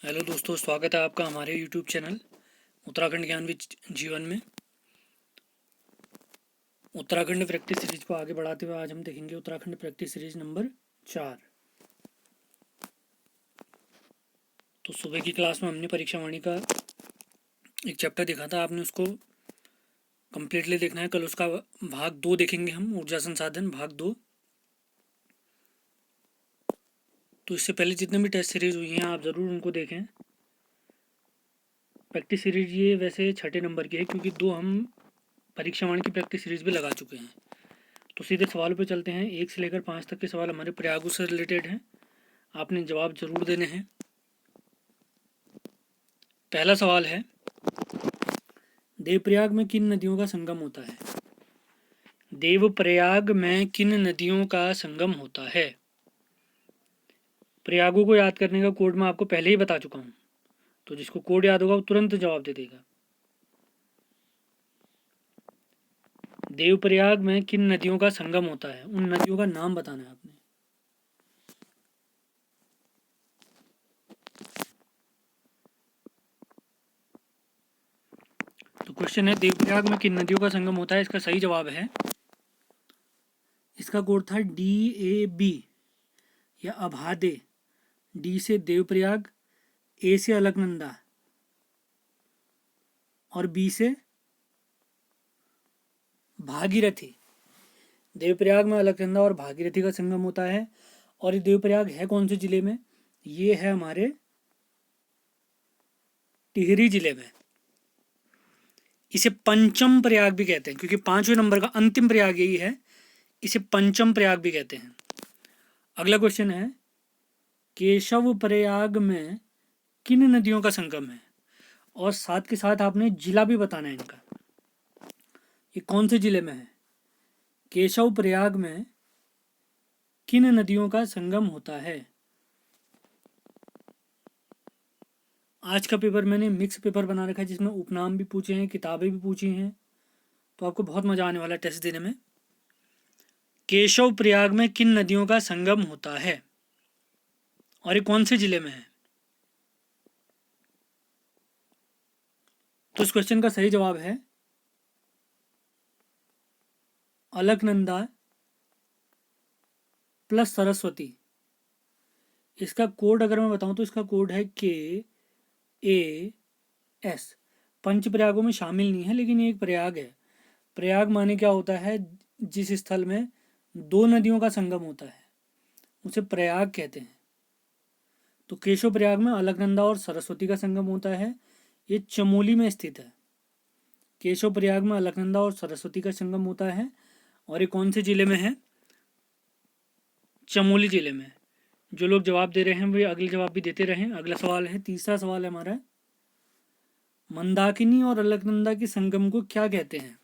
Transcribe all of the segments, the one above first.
Hello दोस्तों, स्वागत है आपका हमारे यूट्यूब चैनल उत्तराखंड ज्ञान विद जीवन में। उत्तराखंड प्रैक्टिस सीरीज को आगे बढ़ाते हुए आज हम देखेंगे उत्तराखंड प्रैक्टिस सीरीज नंबर 4। तो सुबह की क्लास में हमने परीक्षा वाणी का एक चैप्टर देखा था, आपने उसको कम्प्लीटली देखना है। कल उसका भाग 2 देखेंगे हम, ऊर्जा संसाधन भाग 2। तो इससे पहले जितने भी टेस्ट सीरीज हुई हैं आप ज़रूर उनको देखें। प्रैक्टिस सीरीज ये वैसे 6 नंबर की है, क्योंकि 2 हम परीक्षा वाणी की प्रैक्टिस सीरीज भी लगा चुके हैं। तो सीधे सवालों पे चलते हैं। 1 से लेकर 5 तक के सवाल हमारे प्रयागों से रिलेटेड हैं, आपने जवाब जरूर देने हैं। पहला सवाल है, देवप्रयाग में किन नदियों का संगम होता है? देवप्रयाग में किन नदियों का संगम होता है? प्रयागों को याद करने का कोड मैं आपको पहले ही बता चुका हूं, तो जिसको कोड याद होगा वो तुरंत जवाब दे देगा। देवप्रयाग में किन नदियों का संगम होता है, उन नदियों का नाम बताना है आपने। तो क्वेश्चन है, देवप्रयाग में किन नदियों का संगम होता है। इसका सही जवाब है, इसका कोड था DAB या अभादे। डी से देवप्रयाग, ए से अलकनंदा और बी से भागीरथी। देवप्रयाग में अलकनंदा और भागीरथी का संगम होता है। और ये देवप्रयाग है कौन से जिले में? ये है हमारे टिहरी जिले में। इसे पंचम प्रयाग भी कहते हैं, क्योंकि 5वें नंबर का अंतिम प्रयाग यही है। इसे पंचम प्रयाग भी कहते हैं। अगला क्वेश्चन है, केशव प्रयाग में किन नदियों का संगम है? और साथ के साथ आपने जिला भी बताना है इनका, ये कौन से जिले में है। केशव प्रयाग में किन नदियों का संगम होता है? आज का पेपर मैंने मिक्स पेपर बना रखा है, जिसमें उपनाम भी पूछे हैं, किताबें भी पूछी हैं, तो आपको बहुत मजा आने वाला है टेस्ट देने में। केशव प्रयाग में किन नदियों का संगम होता है और ये कौन से जिले में है? तो इस क्वेश्चन का सही जवाब है अलकनंदा प्लस सरस्वती। इसका कोड अगर मैं बताऊं तो इसका कोड है KAS। पंच प्रयागों में शामिल नहीं है, लेकिन ये एक प्रयाग है। प्रयाग माने क्या होता है? जिस स्थल में 2 नदियों का संगम होता है उसे प्रयाग कहते हैं। तो केशव प्रयाग में अलकनंदा और सरस्वती का संगम होता है। ये चमोली में स्थित है। केशव प्रयाग में अलकनंदा और सरस्वती का संगम होता है, और ये कौन से जिले में है? चमोली जिले में। जो लोग जवाब दे रहे हैं वे अगले जवाब भी देते रहें। अगला सवाल है, तीसरा सवाल है हमारा, मंदाकिनी और अलकनंदा के संगम को क्या कहते हैं?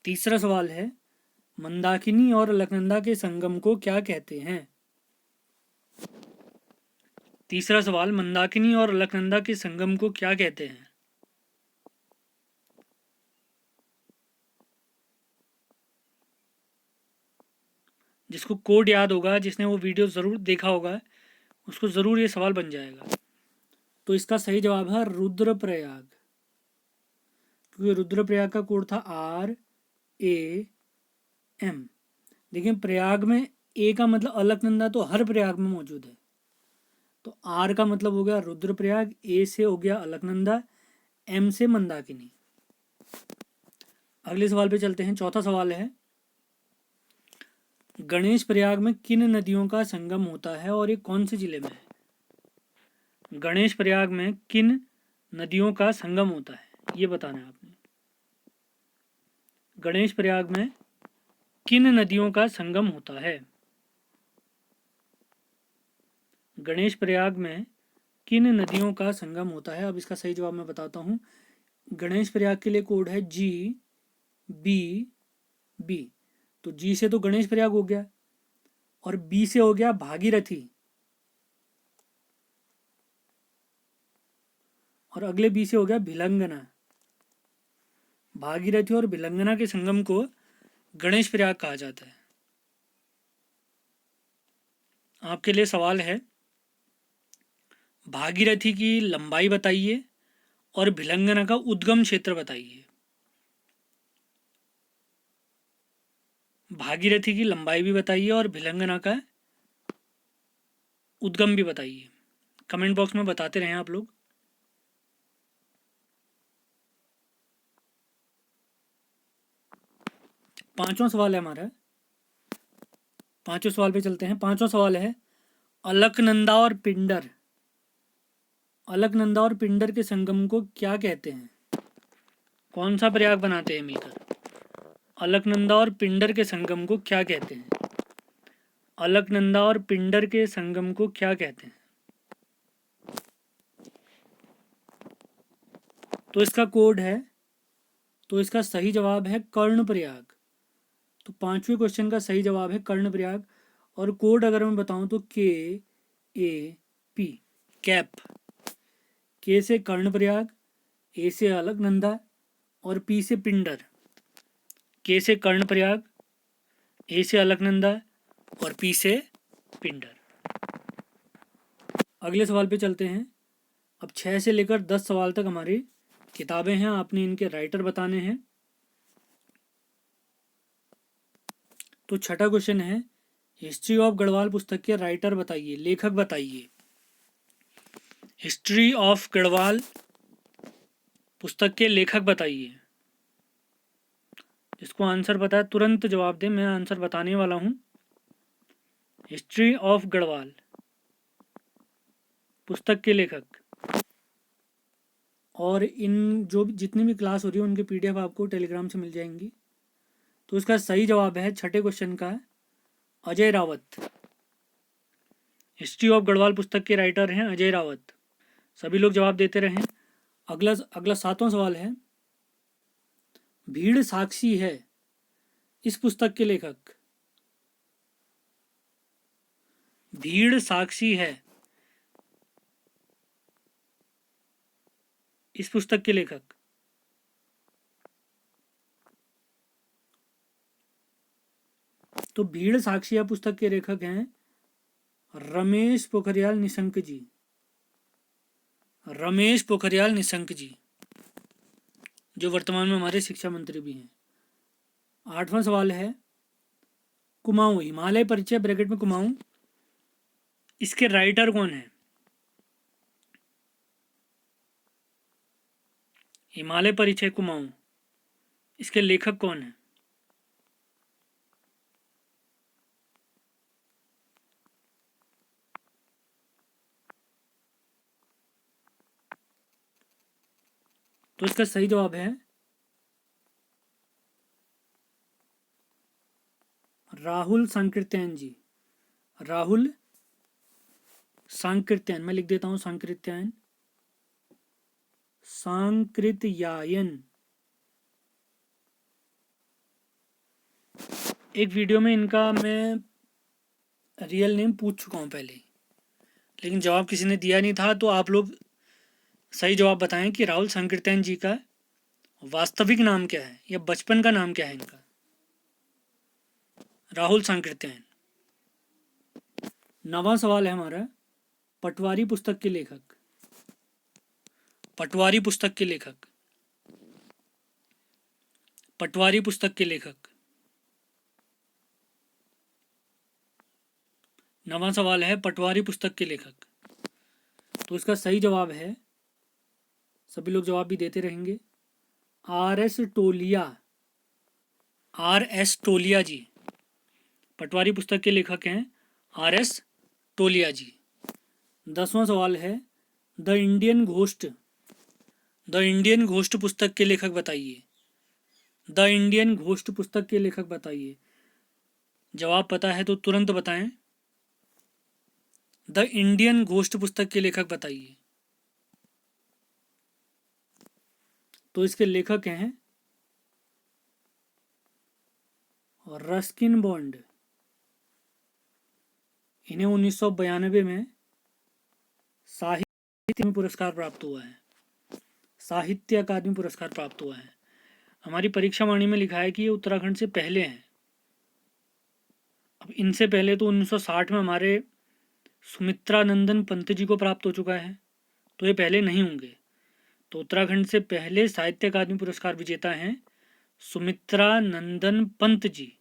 तीसरा सवाल है, मंदाकिनी और अलकनंदा के संगम को क्या कहते हैं? तीसरा सवाल, मंदाकिनी और अलकनंदा के संगम को क्या कहते हैं? जिसको कोड याद होगा, जिसने वो वीडियो ज़रूर देखा होगा, उसको ज़रूर ये सवाल बन जाएगा। तो इसका सही जवाब है रुद्रप्रयाग, क्योंकि रुद्रप्रयाग का कोड था RAM। लेकिन प्रयाग में ए का मतलब अलकनंदा तो हर प्रयाग में मौजूद है, तो R का मतलब हो गया रुद्रप्रयाग, ए से हो गया अलकनंदा, M से मंदाकिनी। अगले सवाल पे चलते हैं। चौथा सवाल है, गणेश प्रयाग में किन नदियों का संगम होता है और ये कौन से जिले में है? गणेश प्रयाग में किन नदियों का संगम होता है, ये बताना है आपने। गणेश प्रयाग में किन नदियों का संगम होता है? गणेश प्रयाग में किन नदियों का संगम होता है? अब इसका सही जवाब मैं बताता हूँ। गणेश प्रयाग के लिए कोड है GB। तो G से तो गणेश प्रयाग हो गया, और B से हो गया भागीरथी, और अगले B से हो गया भिलंगना। भागीरथी और भिलंगना के संगम को गणेश प्रयाग कहा जाता है। आपके लिए सवाल है, भागीरथी की लंबाई बताइए और भिलंगना का उद्गम क्षेत्र बताइए। भागीरथी की लंबाई भी बताइए और भिलंगना का उद्गम भी बताइए। कमेंट बॉक्स में बताते रहें आप लोग। पांचवा सवाल है हमारा, पांचवें सवाल पे चलते हैं। पांचवा सवाल है, अलकनंदा और पिंडर, अलकनंदा और पिंडर के संगम को क्या कहते हैं? कौन सा प्रयाग बनाते हैं मिलकर? अलकनंदा और पिंडर के संगम को क्या कहते हैं? अलकनंदा और पिंडर के संगम को क्या कहते हैं? तो इसका कोड है, तो इसका सही जवाब है कर्णप्रयाग। तो पांचवें क्वेश्चन का सही जवाब है कर्णप्रयाग। और कोड अगर मैं बताऊं तो KAP, कैप। के से कर्णप्रयाग, ए से अलकनंदा और पी से पिंडर। के से कर्णप्रयाग, ए से अलकनंदा और पी से पिंडर। अगले सवाल पे चलते हैं। अब 6 से लेकर 10 सवाल तक हमारी किताबें हैं, आपने इनके राइटर बताने हैं। तो छठा क्वेश्चन है, हिस्ट्री ऑफ गढ़वाल पुस्तक के राइटर बताइए, लेखक बताइए। हिस्ट्री ऑफ गढ़वाल पुस्तक के लेखक बताइए। इसको आंसर पता है तुरंत जवाब दे, मैं आंसर बताने वाला हूं। हिस्ट्री ऑफ गढ़वाल पुस्तक के लेखक। और इन जो जितनी भी क्लास हो रही है उनके PDF आपको टेलीग्राम से मिल जाएंगी। तो इसका सही जवाब है छठे क्वेश्चन का अजय रावत। हिस्ट्री ऑफ गढ़वाल पुस्तक के राइटर हैं अजय रावत। सभी लोग जवाब देते रहें। अगला सातवां सवाल है, भीड़ साक्षी है इस पुस्तक के लेखक। भीड़ साक्षी है इस पुस्तक के लेखक। तो भीड़ साक्षी है पुस्तक के लेखक हैं रमेश पोखरियाल निशंक जी। रमेश पोखरियाल निशंक जी, जो वर्तमान में हमारे शिक्षा मंत्री भी हैं। आठवां सवाल है, कुमाऊं, हिमालय परिचय ब्रैकेट में कुमाऊं, इसके राइटर कौन है? हिमालय परिचय कुमाऊं, इसके लेखक कौन है? तो इसका सही जवाब है राहुल सांकृत्यायन जी। राहुल सांकृत्यायन, मैं लिख देता हूं सांकृत्यायन, सांकृत्यायन। एक वीडियो में इनका मैं रियल नेम पूछ चुका हूं पहले, लेकिन जवाब किसी ने दिया नहीं था। तो आप लोग सही जवाब बताएं कि राहुल सांकृत्यायन जी का वास्तविक नाम क्या है या बचपन का नाम क्या है इनका। राहुल सांकृत्यायन। नवा सवाल है हमारा, पटवारी पुस्तक के लेखक। पटवारी पुस्तक के लेखक। पटवारी पुस्तक के लेखक। नवा सवाल है, पटवारी पुस्तक के लेखक। तो इसका सही जवाब है, सभी लोग जवाब भी देते रहेंगे, RS टोलिया। RS टोलिया जी पटवारी पुस्तक के लेखक हैं, RS टोलिया जी। 10वां सवाल है, the Indian ghost. The Indian ghost पुस्तक के लेखक बताइए। द इंडियन घोस्ट पुस्तक के लेखक बताइए। जवाब पता है तो तुरंत बताएं। द इंडियन घोस्ट पुस्तक के लेखक बताइए। तो इसके लेखक हैं रस्किन बॉन्ड। इन्हें 1992 में साहित्य में पुरस्कार प्राप्त हुआ है। साहित्य अकादमी पुरस्कार प्राप्त हुआ है। हमारी परीक्षा वाणी में लिखा है कि ये उत्तराखंड से पहले हैं। अब इनसे पहले तो 1960 में हमारे सुमित्रानंदन पंत जी को प्राप्त हो चुका है, तो ये पहले नहीं होंगे। तो उत्तराखंड से पहले साहित्य अकादमी पुरस्कार विजेता हैं सुमित्रानंदन पंत जी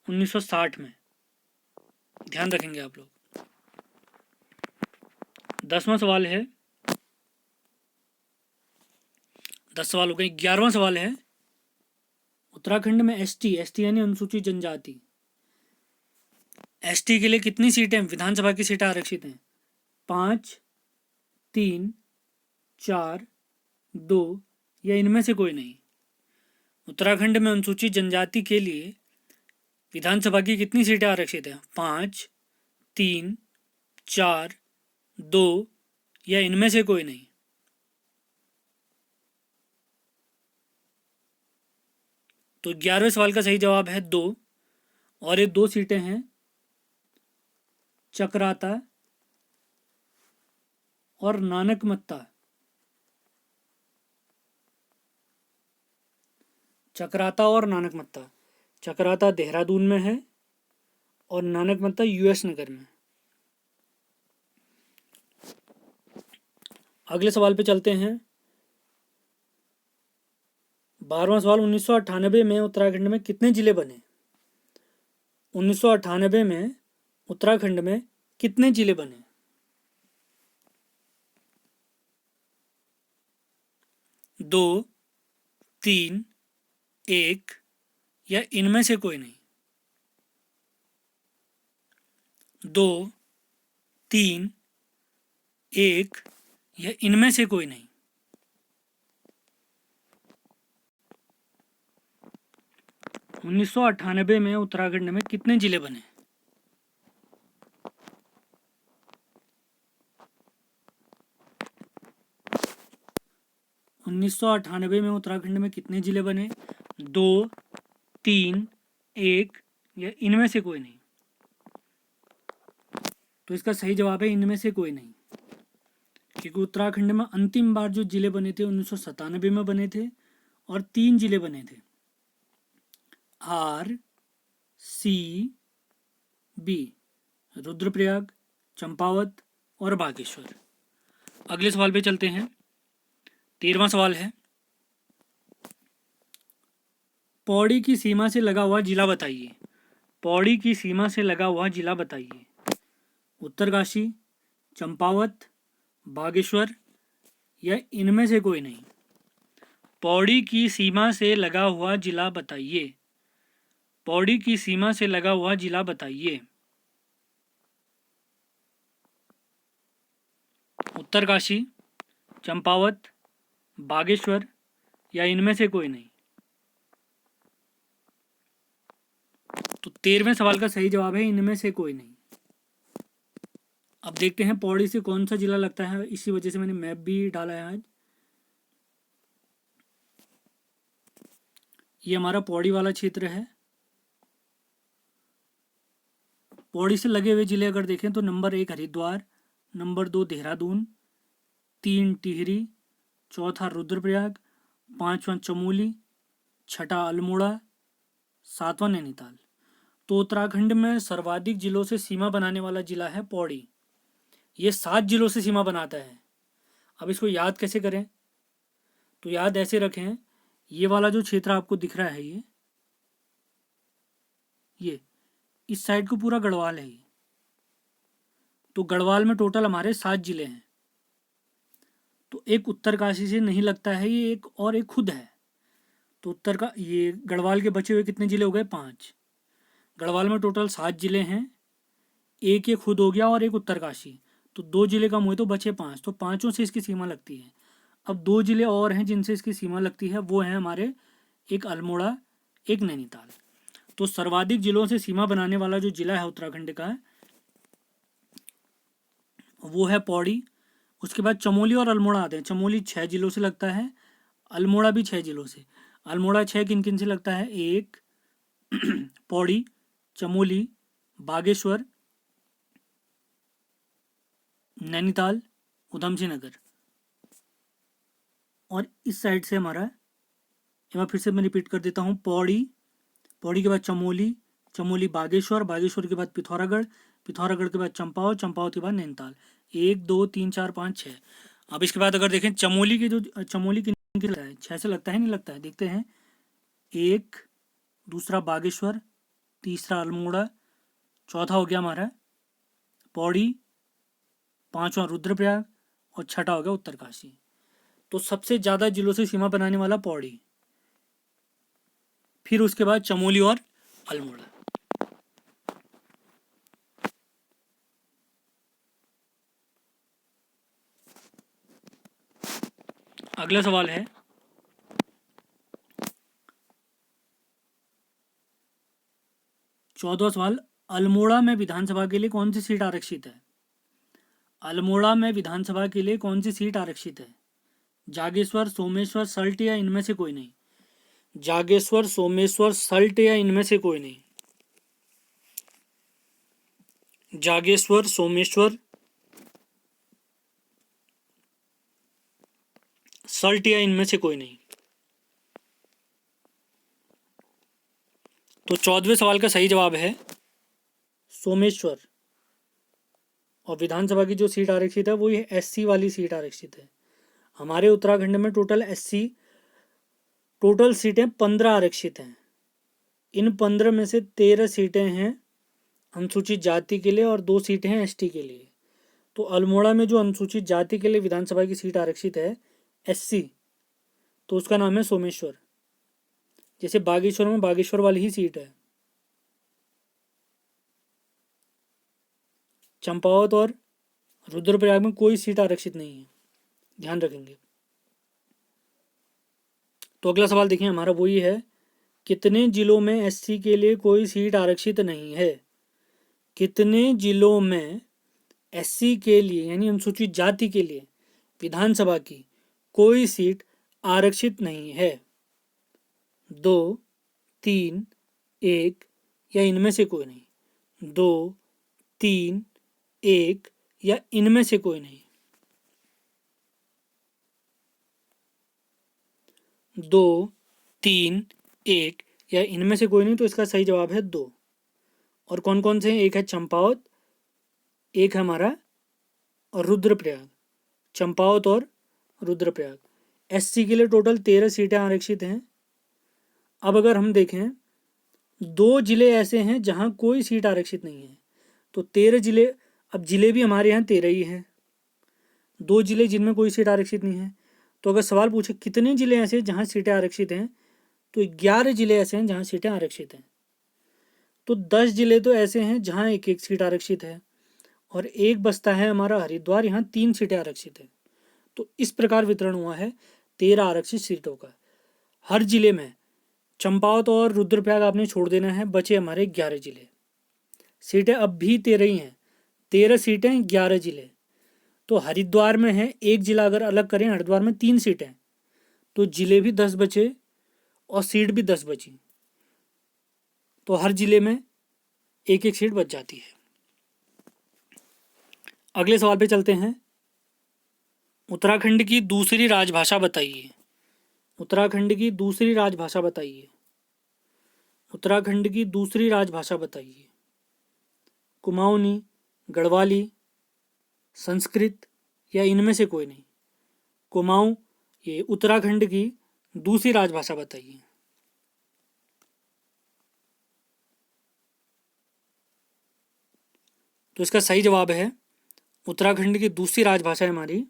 1960 में। ध्यान रखेंगे आप लोग। 10वां सवाल है, 10 सवाल हो गए। 11वां सवाल है, उत्तराखंड में एसटी यानी अनुसूचित जनजाति, एसटी के लिए कितनी सीटें विधानसभा की सीटें आरक्षित हैं? 5, 3, 4, 2 या इनमें से कोई नहीं। उत्तराखंड में अनुसूचित जनजाति के लिए विधानसभा की कितनी सीटें आरक्षित हैं? 5, 3, 4, 2 या इनमें से कोई नहीं। तो 11वें सवाल का सही जवाब है 2, और ये 2 सीटें हैं चकराता और नानकमत्ता। चकराता और नानकमत्ता, चकराता देहरादून में है और नानकमत्ता यूएस नगर में। अगले सवाल पे चलते हैं। 12वां सवाल, 1998 में उत्तराखंड में कितने जिले बने? 1998 में उत्तराखंड में कितने जिले बने? 2, 3, 1 या इनमें से कोई नहीं। 2, 3, 1 या इनमें से कोई नहीं। 1998 में उत्तराखंड में कितने जिले बने? 1998 में उत्तराखंड में कितने जिले बने? 2, 3, 1 या इनमें से कोई नहीं। तो इसका सही जवाब है इनमें से कोई नहीं, क्योंकि उत्तराखंड में अंतिम बार जो जिले बने थे 1997 में बने थे और 3 जिले बने थे, R, C, B, Rudraprayag, Champawat और बागेश्वर। अगले सवाल पे चलते हैं। 13वां सवाल है, पौड़ी की सीमा से लगा हुआ जिला बताइए। पौड़ी की सीमा से लगा हुआ जिला बताइए। उत्तरकाशी, चंपावत, बागेश्वर या इनमें से कोई नहीं। पौड़ी की सीमा से लगा हुआ जिला बताइए। पौड़ी की सीमा से लगा हुआ जिला बताइए। उत्तरकाशी, चंपावत, बागेश्वर या इनमें से कोई नहीं। तो 13वें सवाल का सही जवाब है इनमें से कोई नहीं। अब देखते हैं पौड़ी से कौन सा जिला लगता है, इसी वजह से मैंने मैप भी डाला है आज। ये हमारा पौड़ी वाला क्षेत्र है। पौड़ी से लगे हुए जिले अगर देखें तो नंबर 1 हरिद्वार, नंबर 2 देहरादून, 3 टिहरी, चौथा रुद्रप्रयाग, 5वां चमोली, छठा अल्मोड़ा, 7वां नैनीताल। तो उत्तराखंड में सर्वाधिक जिलों से सीमा बनाने वाला जिला है पौड़ी। ये 7 जिलों से सीमा बनाता है। अब इसको याद कैसे करें? तो याद ऐसे रखें, ये वाला जो क्षेत्र आपको दिख रहा है, ये इस साइड को पूरा गढ़वाल है। तो गढ़वाल में टोटल हमारे 7 जिले हैं। तो एक उत्तरकाशी से नहीं लगता है, ये एक और एक खुद है। तो उत्तर का ये गढ़वाल के बचे हुए कितने जिले हो गए? 5। गढ़वाल में टोटल 7 जिले हैं, एक ये खुद हो गया और एक उत्तरकाशी। तो 2 जिले कम हुए तो बचे 5। तो 5 से इसकी सीमा लगती है। अब 2 जिले और हैं जिनसे इसकी सीमा लगती है, वो हैं हमारे एक अल्मोड़ा, एक नैनीताल। तो सर्वाधिक जिलों से सीमा बनाने वाला जो जिला है उत्तराखंड का, वो है पौड़ी। उसके बाद चमोली और अल्मोड़ा आते हैं। चमोली 6 जिलों से लगता है, अल्मोड़ा भी 6 जिलों से। अल्मोड़ा 6 किन किन से लगता है? 1 पौड़ी, चमोली, बागेश्वर, नैनीताल, उधमसिंह नगर। और इस साइड से हमारा, एक बार फिर से मैं रिपीट कर देता हूँ, पौड़ी, पौड़ी के बाद चमोली, चमोली बागेश्वर, बागेश्वर के बाद पिथौरागढ़, पिथौरागढ़ के बाद चंपावत, चंपावत के बाद नैनीताल। 1 2 3 4 5 6। अब इसके बाद अगर देखें चमोली की, जो चमोली की लगता है 6 से लगता है नहीं लगता है, देखते हैं। 1, दूसरा बागेश्वर, तीसरा अल्मोड़ा, चौथा हो गया हमारा पौड़ी, पांचवा रुद्रप्रयाग और छठा हो गया उत्तरकाशी। तो सबसे ज़्यादा जिलों से सीमा बनाने वाला पौड़ी, फिर उसके बाद चमोली और अल्मोड़ा। अगला सवाल है, चौदहवां सवाल, अल्मोड़ा में विधानसभा के लिए कौन सी सीट आरक्षित है? अल्मोड़ा में विधानसभा के लिए कौन सी सीट आरक्षित है? जागेश्वर, सोमेश्वर, सल्ट या इनमें से कोई नहीं? जागेश्वर, सोमेश्वर, सल्ट या इनमें से कोई नहीं? जागेश्वर, सोमेश्वर, सल्ट या इनमें से कोई नहीं? तो 14वें सवाल का सही जवाब है सोमेश्वर। और विधानसभा की जो सीट आरक्षित है वो ये एससी वाली सीट आरक्षित है। हमारे उत्तराखंड में टोटल सीटें 15 आरक्षित हैं। इन 15 में से 13 सीटें हैं अनुसूचित जाति के लिए और 2 सीटें हैं एसटी के लिए। तो अल्मोड़ा में जो अनुसूचित जाति के लिए विधानसभा की सीट आरक्षित है एससी, तो उसका नाम है सोमेश्वर। जैसे बागेश्वर में बागेश्वर वाली ही सीट है। चंपावत और रुद्रप्रयाग में कोई सीट आरक्षित नहीं है, ध्यान रखेंगे। तो अगला सवाल देखिए हमारा वही है, कितने जिलों में एससी के लिए कोई सीट आरक्षित नहीं है? कितने जिलों में एससी के लिए यानी अनुसूचित जाति के लिए विधानसभा की कोई सीट आरक्षित नहीं है? 2, 3, 1 या इनमें से कोई नहीं? 2, 3, 1 या इनमें से कोई नहीं? 2, 3, 1 या इनमें से कोई नहीं? तो इसका सही जवाब है 2। और कौन कौन से हैं? एक है चंपावत, एक है हमारा और रुद्रप्रयाग। चंपावत और रुद्रप्रयाग। एससी के लिए टोटल 13 सीटें आरक्षित हैं। अब अगर हम देखें 2 जिले ऐसे हैं जहां कोई सीट आरक्षित नहीं है, तो 13 जिले, अब जिले भी हमारे यहाँ 13 ही हैं। 2 जिले जिनमें कोई सीट आरक्षित नहीं है। तो अगर सवाल पूछे कितने जिले ऐसे हैं जहाँ सीटें आरक्षित हैं, तो 11 जिले ऐसे हैं जहाँ सीटें आरक्षित हैं। तो 10 जिले तो ऐसे हैं जहाँ एक एक सीट आरक्षित है, और एक बस्ता है हमारा हरिद्वार, यहाँ 3 सीटें आरक्षित हैं। तो इस प्रकार वितरण हुआ है 13 आरक्षित सीटों का। हर जिले में चंपावत और रुद्रप्रयाग आपने छोड़ देना है, बचे हमारे 11 जिले। सीटें अब भी 13 ही हैं, 13 सीटें 11 जिले। तो हरिद्वार में है एक जिला, अगर अलग करें हरिद्वार में 3 सीटें, तो जिले भी 10 बचे और सीट भी 10 बची। तो हर जिले में एक एक सीट बच जाती है। अगले सवाल पे चलते हैं। उत्तराखंड की दूसरी राजभाषा बताइए। उत्तराखंड की दूसरी राजभाषा बताइए। उत्तराखंड की दूसरी राजभाषा बताइए। कुमाऊनी, गढ़वाली, संस्कृत या इनमें से कोई नहीं? कुमाऊं ये उत्तराखंड की दूसरी राजभाषा बताइए। तो इसका सही जवाब है उत्तराखंड की दूसरी राजभाषा है हमारी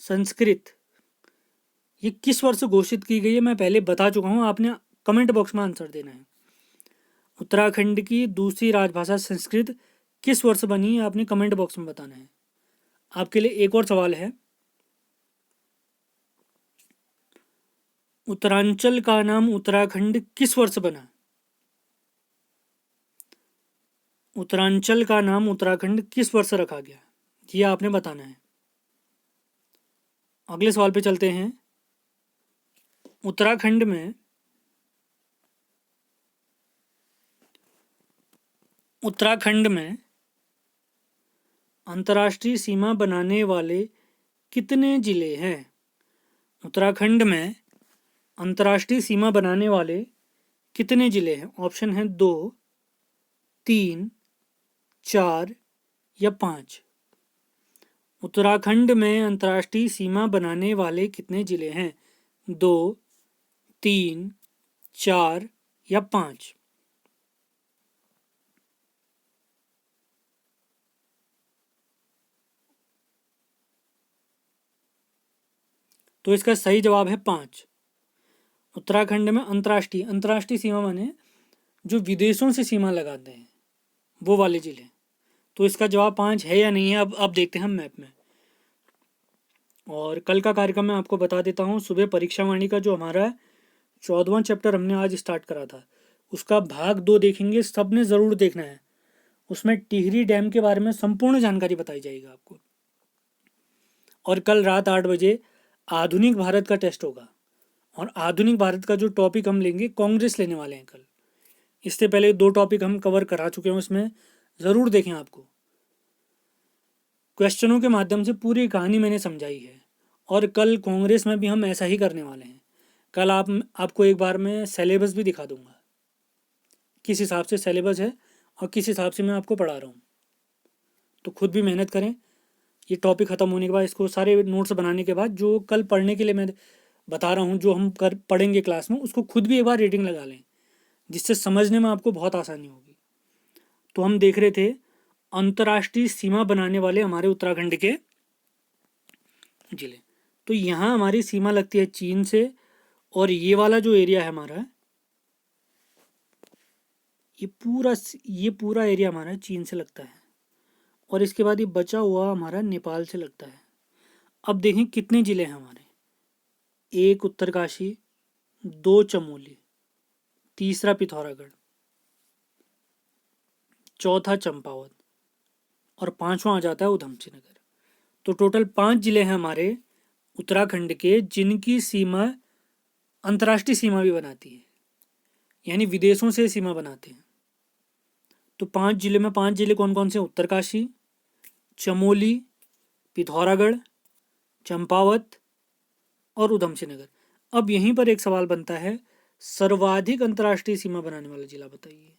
संस्कृत। ये किस वर्ष घोषित की गई है मैं पहले बता चुका हूँ, आपने कमेंट बॉक्स में आंसर देना है। उत्तराखंड की दूसरी राजभाषा संस्कृत किस वर्ष बनी है आपने कमेंट बॉक्स में बताना है। आपके लिए एक और सवाल है, उत्तरांचल का नाम उत्तराखंड किस वर्ष बना? उत्तरांचल का नाम उत्तराखंड किस वर्ष रखा गया, ये आपने बताना है। अगले सवाल पे चलते हैं। उत्तराखंड में अंतर्राष्ट्रीय सीमा बनाने वाले कितने जिले हैं? उत्तराखंड में अंतर्राष्ट्रीय सीमा बनाने वाले कितने जिले हैं? ऑप्शन है 2, 3, 4 या 5। उत्तराखंड में अंतर्राष्ट्रीय सीमा बनाने वाले कितने जिले हैं? 2, 3, 4 या 5। तो इसका सही जवाब है 5। उत्तराखंड में अंतर्राष्ट्रीय सीमा माने जो विदेशों से सीमा लगाते हैं वो वाले जिले। तो इसका जवाब 5 है या नहीं है, अब देखते हैं हम मैप में। और कल का कार्यक्रम मैं आपको बता देता हूँ। सुबह परीक्षा वाणी का जो हमारा 14वां चैप्टर हमने आज स्टार्ट करा था, उसका भाग 2 देखेंगे, सबने ज़रूर देखना है। उसमें टिहरी डैम के बारे में संपूर्ण जानकारी बताई जाएगी आपको। और कल रात 8 बजे आधुनिक भारत का टेस्ट होगा। और आधुनिक भारत का जो टॉपिक हम लेंगे, कांग्रेस लेने वाले हैं कल। इससे पहले 2 टॉपिक हम कवर करा चुके हैं, उसमें ज़रूर देखें। आपको क्वेश्चनों के माध्यम से पूरी कहानी मैंने समझाई है। और कल कांग्रेस में भी हम ऐसा ही करने वाले हैं। कल आपको एक बार मैं सिलेबस भी दिखा दूंगा, किस हिसाब से सिलेबस है और किस हिसाब से मैं आपको पढ़ा रहा हूँ। तो खुद भी मेहनत करें। ये टॉपिक ख़त्म होने के बाद, इसको सारे नोट्स बनाने के बाद, जो कल पढ़ने के लिए मैं बता रहा हूँ, जो हम पढ़ेंगे क्लास में, उसको खुद भी एक बार रीडिंग लगा लें, जिससे समझने में आपको बहुत आसानी होगी। तो हम देख रहे थे अंतर्राष्ट्रीय सीमा बनाने वाले हमारे उत्तराखंड के जिले। तो यहाँ हमारी सीमा लगती है चीन से, और ये वाला जो एरिया है हमारा, ये पूरा एरिया हमारा चीन से लगता है। और इसके बाद ये बचा हुआ हमारा नेपाल से लगता है। अब देखें कितने जिले हैं हमारे। 1 उत्तरकाशी, 2 चमोली, तीसरा पिथौरागढ़, चौथा चंपावत और 5वां आ जाता है उधमसिंह नगर। तो टोटल 5 जिले हैं हमारे उत्तराखंड के, जिनकी सीमा अंतर्राष्ट्रीय सीमा भी बनाती है, यानी विदेशों से सीमा बनाते हैं। तो 5 जिले में 5 जिले कौन कौन से? उत्तरकाशी, चमोली, पिथौरागढ़, चंपावत और उधमसिंह नगर। अब यहीं पर एक सवाल बनता है, सर्वाधिक अंतर्राष्ट्रीय सीमा बनाने वाला जिला बताइए।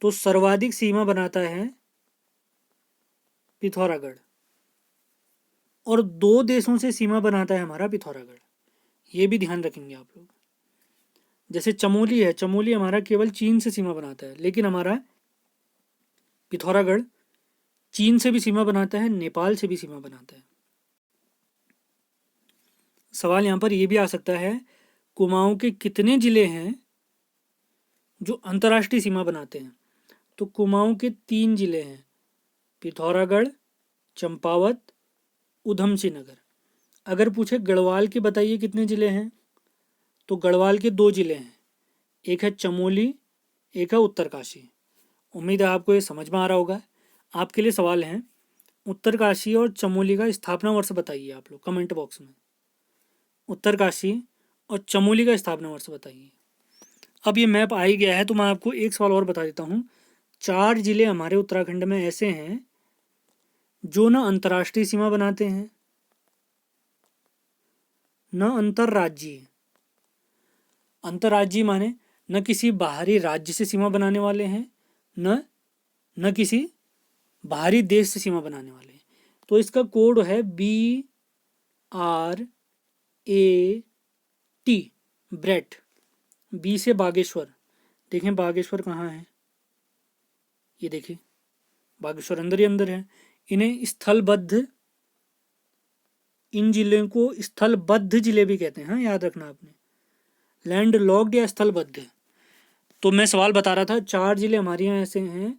तो सर्वाधिक सीमा बनाता है पिथौरागढ़, और 2 देशों से सीमा बनाता है हमारा पिथौरागढ़। ये भी ध्यान रखेंगे आप लोग। जैसे चमोली है, चमोली हमारा केवल चीन से सीमा बनाता है, लेकिन हमारा पिथौरागढ़ चीन से भी सीमा बनाता है, नेपाल से भी सीमा बनाता है। सवाल यहाँ पर यह भी आ सकता है, कुमाऊं के कितने जिले हैं जो अंतर्राष्ट्रीय सीमा बनाते हैं? तो कुमाऊं के 3 जिले हैं, पिथौरागढ़, चंपावत, उधमसिंह नगर। अगर पूछे गढ़वाल के बताइए कितने जिले हैं, तो गढ़वाल के 2 जिले हैं, एक है चमोली, एक है उत्तरकाशी। उम्मीद है आपको ये समझ में आ रहा होगा। आपके लिए सवाल है, उत्तरकाशी और चमोली का स्थापना वर्ष बताइए आप लोग कमेंट बॉक्स में। उत्तरकाशी और चमोली का स्थापना वर्ष बताइए। अब ये मैप आ ही गया है, तो मैं आपको एक सवाल और बता देता हूँ। 4 जिले हमारे उत्तराखंड में ऐसे हैं जो न अंतर्राष्ट्रीय सीमा बनाते हैं, न अंतर्राज्यीय। अंतर्राज्यीय माने न किसी बाहरी राज्य से सीमा बनाने वाले हैं, न किसी बाहरी देश से सीमा बनाने वाले हैं। तो इसका कोड है BRAT, ब्रेट। बी से बागेश्वर। देखें बागेश्वर कहाँ है, ये देखिए बागेश्वर अंदर ही अंदर है। इन्हें स्थलबद्ध, इन जिलों को स्थलबद्ध जिले भी कहते हैं। हाँ, याद रखना आपने, लैंड लॉक्ड या स्थलबद्ध। तो मैं सवाल बता रहा था, 4 जिले हमारे यहाँ ऐसे हैं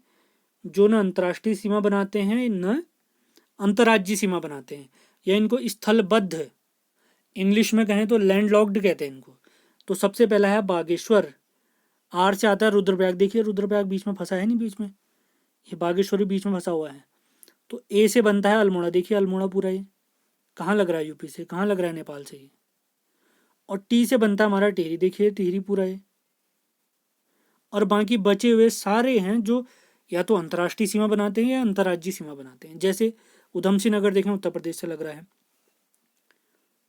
जो न अंतर्राष्ट्रीय सीमा बनाते हैं, न अंतर्राज्यीय सीमा बनाते हैं, या इनको स्थलबद्ध, इंग्लिश में कहें तो लैंड लॉक्ड कहते हैं इनको। तो सबसे पहला है बागेश्वर, आर से आता है रुद्रप्रयाग। देखिए रुद्रप्रयाग बीच में फंसा है, नहीं बीच में, ये बागेश्वर बीच में फंसा हुआ है। तो ए से बनता है अल्मोड़ा। देखिए अल्मोड़ा पूरा ये कहाँ लग रहा है, यूपी से, कहाँ लग रहा है, नेपाल से ये। और टी से बनता है हमारा टिहरी। देखिए टिहरी पूरा है। और बाकी बचे हुए सारे हैं जो या तो अंतर्राष्ट्रीय सीमा बनाते हैं या अंतर्राज्यीय सीमा बनाते हैं। जैसे उधमसिंह नगर देखें उत्तर प्रदेश से लग रहा है,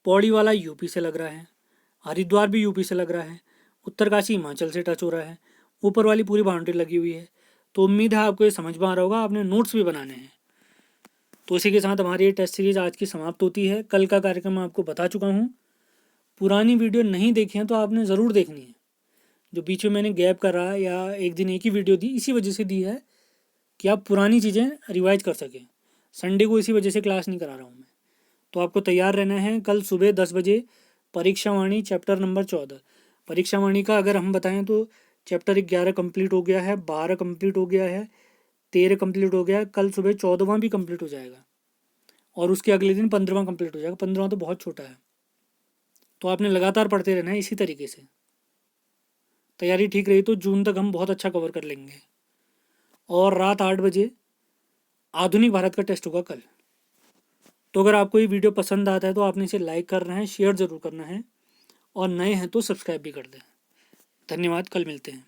पौड़ी वाला यूपी से लग रहा है, हरिद्वार भी यूपी से लग रहा है, उत्तरकाशी हिमाचल से टच हो रहा है, ऊपर वाली पूरी बाउंड्री लगी हुई है। तो उम्मीद है आपको ये समझ में आ रहा होगा, आपने नोट्स भी बनाने हैं। तो इसी के साथ हमारी ये टेस्ट सीरीज आज की समाप्त होती है। कल का कार्यक्रम मैं आपको बता चुका हूँ। पुरानी वीडियो नहीं देखी है तो आपने ज़रूर देखनी है। जो बीच में मैंने गैप करा या एक दिन एक ही वीडियो दी, इसी वजह से दी है कि आप पुरानी चीज़ें रिवाइज कर सकें। संडे को इसी वजह से क्लास नहीं करा रहा हूँ मैं। तो आपको तैयार रहना है। कल सुबह 10 बजे परीक्षा वाणी चैप्टर नंबर 14। परीक्षा वाणी का अगर हम बताएं तो चैप्टर 11 कंप्लीट हो गया है, 12 कंप्लीट हो गया है, 13 कंप्लीट हो गया है। कल सुबह 14वां भी कंप्लीट हो जाएगा और उसके अगले दिन 15वां कंप्लीट हो जाएगा। 15वां तो बहुत छोटा है। तो आपने लगातार पढ़ते रहना है इसी तरीके से। तैयारी ठीक रही तो जून तक हम बहुत अच्छा कवर कर लेंगे। और रात 8 बजे आधुनिक भारत का टेस्ट होगा कल। तो अगर आपको ये वीडियो पसंद आता है तो आपने इसे लाइक करना है, शेयर ज़रूर करना है और नए हैं तो सब्सक्राइब भी कर दें। धन्यवाद, कल मिलते हैं।